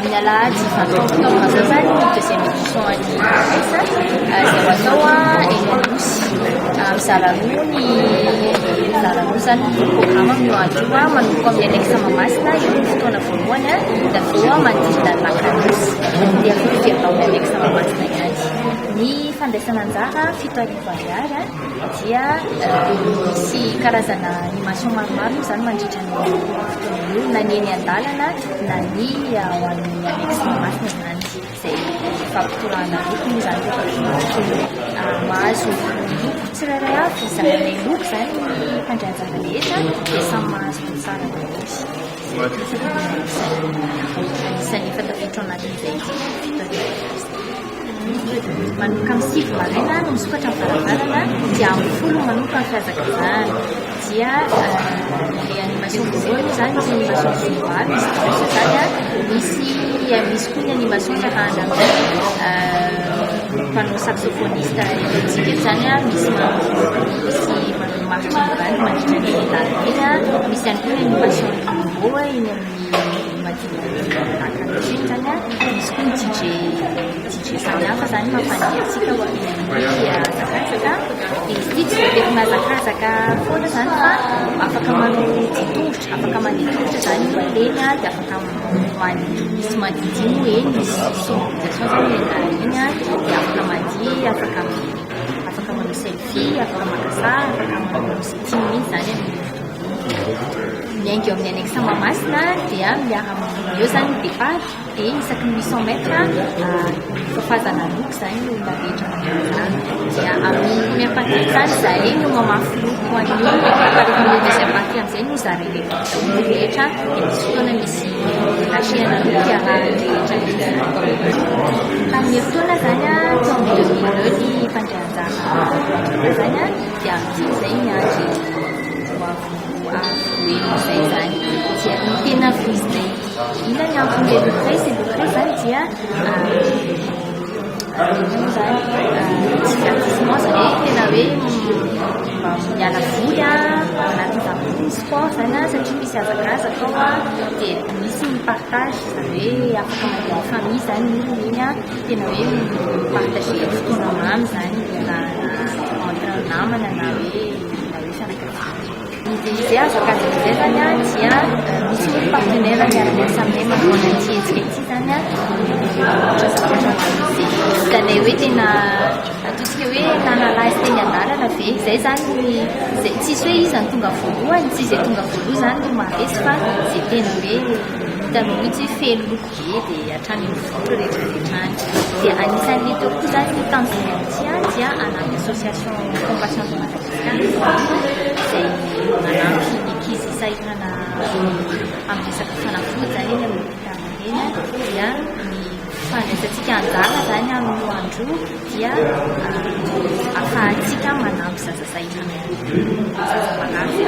amin'ny alahady fantaotao zao zany deuxième édition an'ny esa zay atao eny Anosy mizara roa zany programme amin'ny androa manomboka amin'ny annexe Mahamasina eo fotoana voalohany da aveo manodidina ny Lac-Anosy dia fiverina amin'ny annexe Mahamasina ihany. Ny fandraisana anjara 7 arivo ariary dia misy karazana animation maromaro zany mandritra ny fotoana io na ny eny an-dalana na ny ao amin'ny annexe Mahamasina zany zay fampitorana loko moa zany mahazo loko tsirairay avy izany loko zany mpandrajana rehetra dia samy mahazo tsara rehetra. Isan'ny fatafitro anatin'izay manomboka amin'ny 7 maraina no misokatra ny varavarana dia amin'ny 10 manomboka ny fihazakazahana dia le animation voalohany zany misy animation souvary misy koa ny animation fiarahana mpanao saxophoniste elentsika zany misy maritra mivany mandritra ny lalina misy ihany koa ny animation boa eny amin'ny madinakanazy zany misy koa ny DJ samihafa zany mampandehantsika ho amin'ny hazakazaka dia izy tsy voatery mahazakazaka foana zany fa afaka manao tongotra afaka mandeha tongotra zany leny dia afaka misy madidino eny misy sonorisation zany eny dia afaka mandia afaka manao selfie afaka makasary afaka manao setimy zany miaingo amin'ny annexe Mahamasina dia miara eo zany départ dia isaky ny 800 mètres fafazana loko zany olona rehetra dia amin'ny première partie zany zahay no mamafy loko an'io parefa deuxième partie amin'izay no zareny olona rehetra dia misy fotoana misy asiana loko iarahana rehetra tamin'ny fotoana zany tao amin'ny 2002 ny fandrianjana zany dia amin'izay miandry zay zany dia ny tena vizinay ina ny antony le lucré zany dia divertissement zany tena hoe miala voly anatin'ny zavatra sport zany satria misy hazakazaka ao dia misy mipartage zany hoe afaka mandeha famille zany olo iny tena hoe mipartage fotoana mamy zany entre namana na hoe izay hazakazaka izay zany dia misy olo partenaire miaramiasa aminay manoloana antsihetsika ity zany ohatra zavatra hitanay hoe tena ataontsika hoe nanalazy teny an-dalana ve zay zany zay tsisy hoe izy ny tonga voalohany tsy izay tonga voaloha zany no maharesy fa zay tena hoe hitanao mihitsy feno loko be dia hatrany ny volo rehetrarehetrany dia anisan'ny toko zany ny tanjona dia anaty association compassion de Madagascar zay manampy ny ankizy sahirana amin'ny resaka fanafody zany eny amin'ny fitarana dia ny fandraisantsika anjara zany amin'ny andro dia afahantsika manampy zaza sahirana zaza malaza